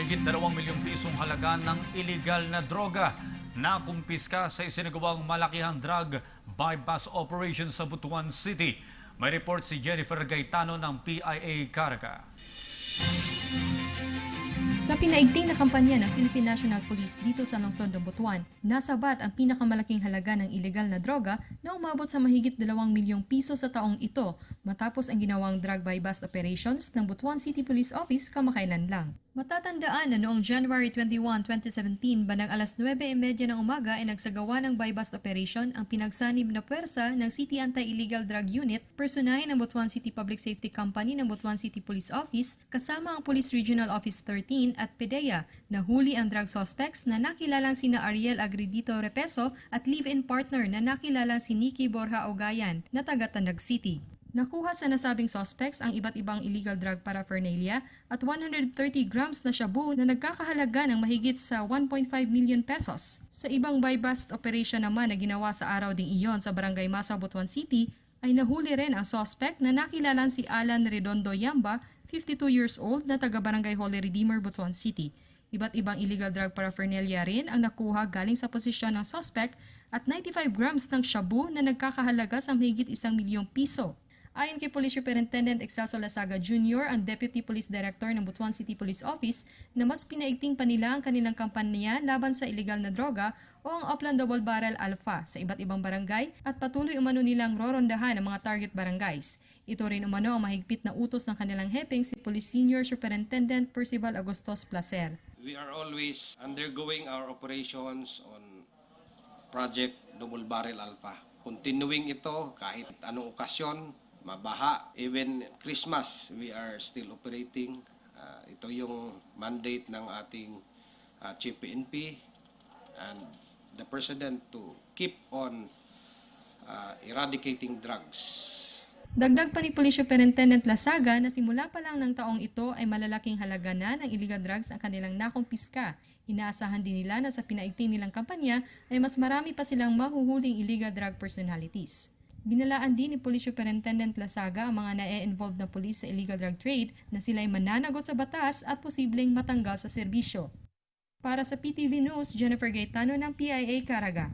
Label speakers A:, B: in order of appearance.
A: mahigit 2 milyong pisong halaga ng iligal na droga na kumpiska sa isinagawang malakihang drug bypass operation sa Butuan City. May report si Jennifer Gaetano ng PIA Caraga.
B: Sa pinaigting na kampanya ng Philippine National Police dito sa lungsod ng Butuan, nasabat ang pinakamalaking halaga ng iligal na droga na umabot sa mahigit 2 milyong piso sa taong ito matapos ang ginawang drug bypass operations ng Butuan City Police Office kamakailan lang. Matatandaan na noong January 21, 2017, bandang alas 9:30 ng umaga ay nagsagawa ng bypass operation ang pinagsanib na puwersa ng City Anti-Illegal Drug Unit, personahe ng Butuan City Public Safety Company ng Butuan City Police Office kasama ang Police Regional Office 13 at PDEA. Nahuli ang drug suspects na nakilalang sina Ariel Agredito Repeso at live-in partner na nakilalang si Nikki Borja Ogayan na taga Tandag City. Nakuha sa nasabing suspects ang iba't ibang illegal drug paraphernalia at 130 grams na shabu na nagkakahalaga ng mahigit sa 1.5 million pesos. Sa ibang bypass operation naman na ginawa sa araw ding iyon sa Barangay Masa, Butuan City, ay nahuli rin ang suspect na nakilalang si Alan Redondo Yamba, 52 years old na taga Barangay Holy Redeemer, Butuan City. Iba't ibang illegal drug paraphernalia rin ang nakuha galing sa posisyon ng suspect at 95 grams ng shabu na nagkakahalaga sa mahigit 1 milyong piso. Ayon kay Police Superintendent Excelso Lasaga Jr., ang Deputy Police Director ng Butuan City Police Office, na mas pinaigting pa nila ang kanilang kampanya laban sa iligal na droga o ang Upland Double Barrel Alpha sa iba't ibang barangay at patuloy umano nilang rorondahan ang mga target barangays. Ito rin umano ang mahigpit na utos ng kanilang hepeng si Police Senior Superintendent Percival Agustos Placer.
C: We are always undergoing our operations on Project Double Barrel Alpha. Continuing ito kahit anong okasyon, mabaha, even Christmas, we are still operating. Ito yung mandate ng ating Chief PNP and the President to keep on eradicating drugs.
B: Dagdag pa ni Police Superintendent Lasaga na simula pa lang ng taong ito ay malalaking halaga na ng illegal drugs ang kanilang nakumpiska. Inaasahan din nila na sa pinaigting nilang kampanya ay mas marami pa silang mahuhuling illegal drug personalities. Binalaan din ni Police Superintendent Lasaga ang mga na-involved na pulis sa illegal drug trade na sila ay mananagot sa batas at posibleng matanggal sa serbisyo. Para sa PTV News, Jennifer Gaetano ng PIA Caraga.